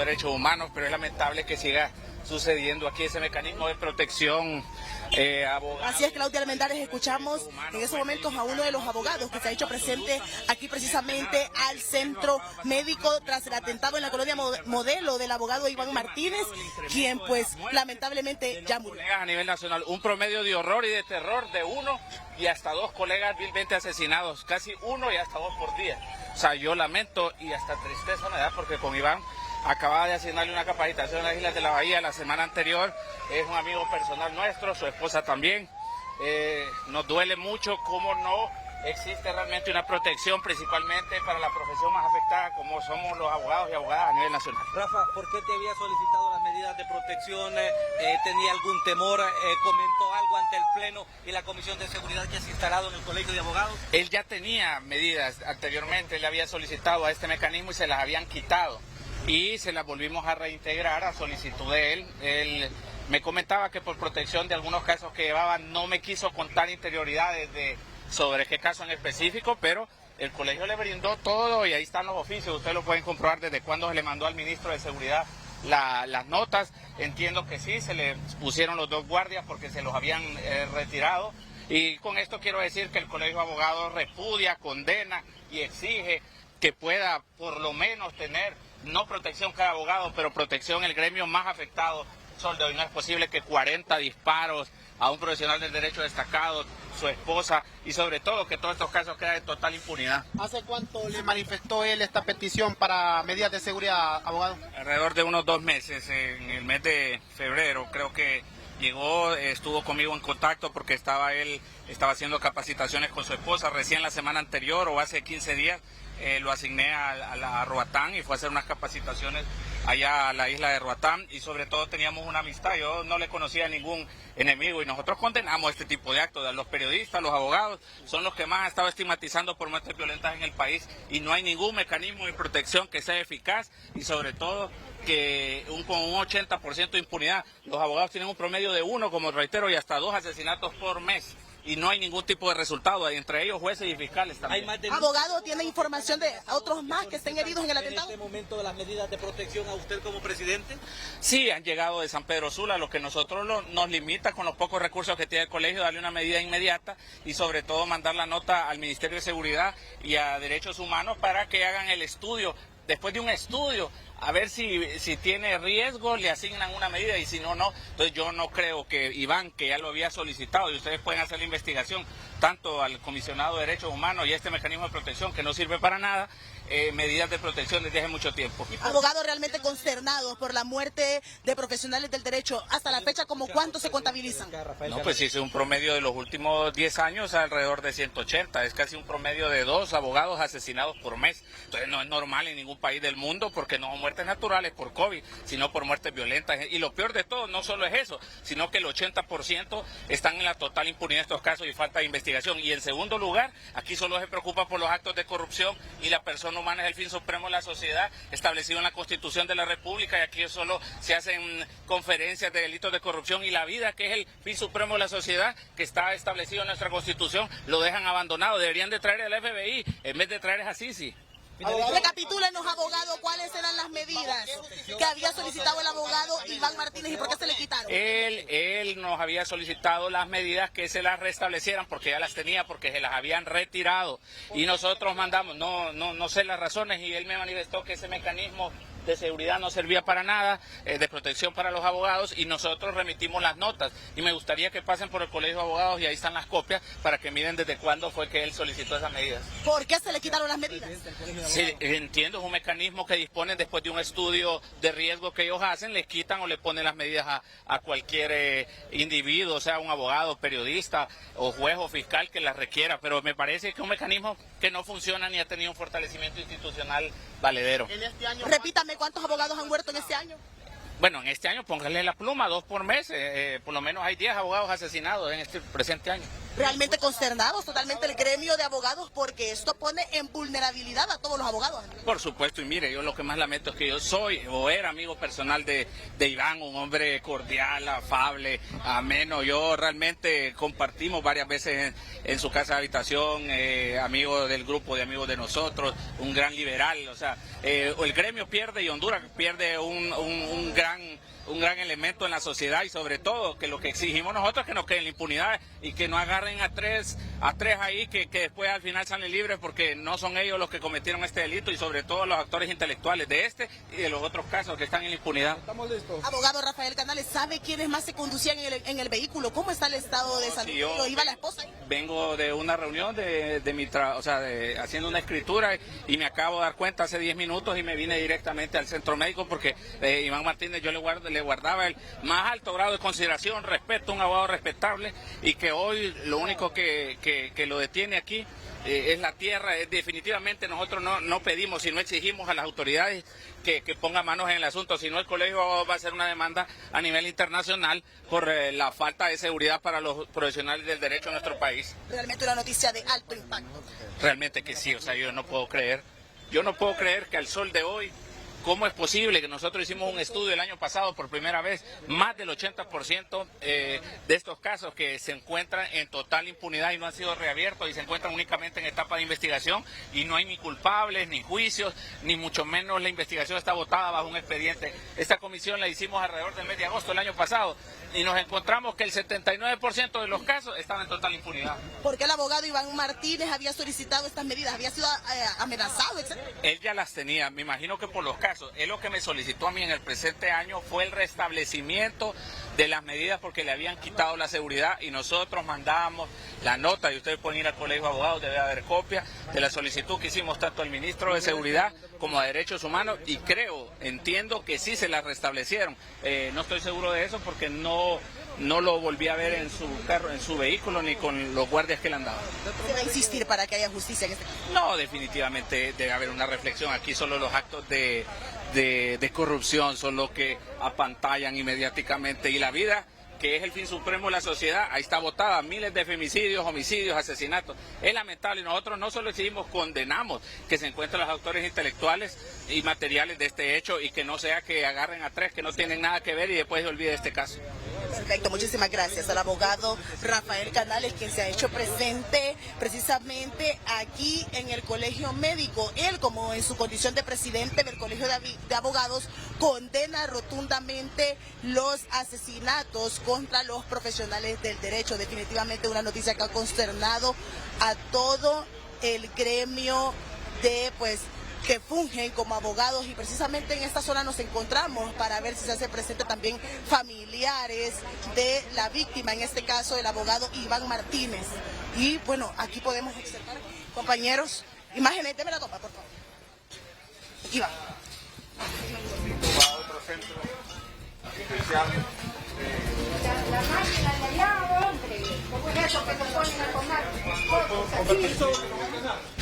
Derechos humanos, pero es lamentable que siga sucediendo aquí ese mecanismo de protección. Así es, Claudia Almendares, escuchamos en esos momentos a uno de los abogados que se ha hecho presente aquí precisamente al centro médico tras el atentado en la colonia Modelo del abogado Iván Martínez, quien pues lamentablemente ya murió. A nivel nacional, un promedio de horror y de terror de 1 y hasta 2 colegas vilmente asesinados, casi 1 y hasta 2 por día. O sea, yo lamento y hasta tristeza me da porque con Iván acababa de asignarle una capacitación en las Islas de la Bahía la semana anterior. Es un amigo personal nuestro, su esposa también. Nos duele mucho cómo no existe realmente una protección, principalmente para la profesión más afectada, como somos los abogados y abogadas a nivel nacional. Rafa, ¿por qué te había solicitado las medidas de protección? ¿Tenía algún temor? ¿Comentó algo ante el Pleno y la Comisión de Seguridad que has instalado en el Colegio de Abogados? Él ya tenía medidas anteriormente, él había solicitado a este mecanismo y se las habían quitado. Y se las volvimos a reintegrar a solicitud de él. Él me comentaba que por protección de algunos casos que llevaba no me quiso contar interioridades sobre qué caso en específico, pero el colegio le brindó todo y ahí están los oficios. Ustedes lo pueden comprobar desde cuándo se le mandó al ministro de Seguridad las notas. Entiendo que sí, se le pusieron los 2 guardias porque se los habían retirado. Y con esto quiero decir que el Colegio de Abogados repudia, condena y exige que pueda por lo menos tener no protección cada abogado, pero protección el gremio más afectado. Hoy no es posible que 40 disparos a un profesional del derecho destacado, su esposa, y sobre todo que todos estos casos quedan en total impunidad. ¿Hace cuánto le manifestó él esta petición para medidas de seguridad, abogado? Alrededor de unos 2 meses, en el mes de febrero, creo que llegó, estuvo conmigo en contacto porque él estaba haciendo capacitaciones con su esposa recién la semana anterior o hace 15 días. Lo asigné a Roatán y fue a hacer unas capacitaciones allá a la isla de Roatán y sobre todo teníamos una amistad. Yo no le conocía a ningún enemigo y nosotros condenamos este tipo de actos. Los periodistas, los abogados son los que más han estado estigmatizando por muertes violentas en el país y no hay ningún mecanismo de protección que sea eficaz y sobre todo que con un 80% de impunidad. Los abogados tienen un promedio de 1, como reitero, y hasta 2 asesinatos por mes. Y no hay ningún tipo de resultado, entre ellos jueces y fiscales también. ¿Abogado tiene información de otros más que estén heridos en el atentado? ¿En este momento de las medidas de protección a usted como presidente? Sí, han llegado de San Pedro Sula, lo que nosotros nos limita con los pocos recursos que tiene el colegio, darle una medida inmediata y sobre todo mandar la nota al Ministerio de Seguridad y a Derechos Humanos para que hagan el estudio. Después de un estudio, a ver si tiene riesgo, le asignan una medida y si no, no. Entonces yo no creo que Iván, que ya lo había solicitado, y ustedes pueden hacer la investigación, tanto al comisionado de Derechos Humanos y a este mecanismo de protección que no sirve para nada, medidas de protección desde hace mucho tiempo. Abogados realmente consternados por la muerte de profesionales del derecho. Hasta la fecha, ¿cómo cuántos se contabilizan? No, pues sí, es un promedio de los últimos 10 años alrededor de 180. Es casi un promedio de 2 abogados asesinados por mes. Entonces no es normal en ningún país del mundo porque no son muertes naturales por COVID, sino por muertes violentas. Y lo peor de todo no solo es eso, sino que el 80% están en la total impunidad de estos casos y falta de investigación. Y en segundo lugar, aquí solo se preocupa por los actos de corrupción y la persona humana es el fin supremo de la sociedad establecido en la Constitución de la República y aquí solo se hacen conferencias de delitos de corrupción y la vida, que es el fin supremo de la sociedad que está establecido en nuestra Constitución, lo dejan abandonado. Deberían de traer al FBI en vez de traer a Sisi. Recapitúlenos, abogado, cuáles eran las medidas que había solicitado el abogado Iván Martínez y por qué se le quitaron. Él nos había solicitado las medidas que se las restablecieran porque ya las tenía, porque se las habían retirado y nosotros mandamos, no sé las razones y él me manifestó que ese mecanismo de seguridad no servía para nada, de protección para los abogados y nosotros remitimos las notas y me gustaría que pasen por el Colegio de Abogados y ahí están las copias para que miren desde cuándo fue que él solicitó esas medidas. ¿Por qué se le quitaron las medidas? Sí, entiendo, es un mecanismo que disponen después de un estudio de riesgo que ellos hacen, les quitan o le ponen las medidas a cualquier individuo, sea un abogado, periodista o juez o fiscal que las requiera, pero me parece que es un mecanismo que no funciona ni ha tenido un fortalecimiento institucional valedero. En este año, repítame, ¿cuántos abogados han muerto en este año? Bueno, en este año póngale la pluma, 2 por mes, por lo menos hay 10 abogados asesinados en este presente año. Realmente consternados totalmente el gremio de abogados porque esto pone en vulnerabilidad a todos los abogados. Por supuesto, y mire, yo lo que más lamento es que yo soy o era amigo personal de Iván, un hombre cordial, afable, ameno. Yo realmente compartimos varias veces en su casa de habitación, amigo del grupo de amigos de nosotros, un gran liberal. O sea, el gremio pierde y Honduras pierde un gran elemento en la sociedad, y sobre todo que lo que exigimos nosotros es que no quede en la impunidad y que no agarren a tres ahí que después al final salen libres porque no son ellos los que cometieron este delito, y sobre todo los actores intelectuales de este y de los otros casos que están en la impunidad. Estamos listos. Abogado Rafael Canales, ¿sabe quiénes más se conducían en el vehículo? ¿Cómo está el estado de salud? ¿Iba la esposa ahí? Vengo de una reunión haciendo una escritura y me acabo de dar cuenta hace 10 minutos y me vine directamente al centro médico porque Iván Martínez yo le guardaba el más alto grado de consideración, respeto, un abogado respetable, y que hoy lo único que lo detiene aquí es la tierra. Definitivamente nosotros no pedimos y no exigimos a las autoridades que pongan manos en el asunto, sino el colegio va a hacer una demanda a nivel internacional por la falta de seguridad para los profesionales del derecho en nuestro país. Realmente una noticia de alto impacto. Realmente que sí, o sea, yo no puedo creer que al sol de hoy, ¿cómo es posible que nosotros hicimos un estudio el año pasado por primera vez? Más del 80% de estos casos que se encuentran en total impunidad y no han sido reabiertos y se encuentran únicamente en etapa de investigación y no hay ni culpables, ni juicios, ni mucho menos la investigación está botada bajo un expediente. Esta comisión la hicimos alrededor del mes de agosto del año pasado y nos encontramos que el 79% de los casos estaban en total impunidad. ¿Por qué el abogado Iván Martínez había solicitado estas medidas? ¿Había sido amenazado, etcétera? Él ya las tenía, me imagino que por los casos. Él lo que me solicitó a mí en el presente año fue el restablecimiento de las medidas porque le habían quitado la seguridad, y nosotros mandábamos la nota, y ustedes pueden ir al colegio de abogados, debe haber copia de la solicitud que hicimos tanto al ministro de Seguridad como a Derechos Humanos, y entiendo que sí se la restablecieron. No estoy seguro de eso porque no lo volví a ver en su carro, en su vehículo, ni con los guardias que le andaban. ¿Se va a insistir para que haya justicia en este caso? No, definitivamente debe haber una reflexión. Aquí solo los actos de corrupción son los que apantallan inmediáticamente, y la vida, que es el fin supremo de la sociedad, ahí está botada. Miles de femicidios, homicidios, asesinatos. Es lamentable, y nosotros no solo exigimos, condenamos que se encuentren los autores intelectuales y materiales de este hecho, y que no sea que agarren a tres que no tienen nada que ver y después se olvide este caso. Perfecto, muchísimas gracias al abogado Rafael Canales, quien se ha hecho presente precisamente aquí en el Colegio Médico. Él, como en su condición de presidente del Colegio de Abogados, condena rotundamente los asesinatos contra los profesionales del derecho. Definitivamente una noticia que ha consternado a todo el gremio de que fungen como abogados, y precisamente en esta zona nos encontramos para ver si se hace presente también familiares de la víctima, en este caso el abogado Iván Martínez. Y bueno, aquí podemos observar, compañeros, imágenes, déme la toma, por favor. Iván. Otro centro especial. La máquina de allá, hombre, ¿cómo es eso que nos ponen a tomar fotos aquí?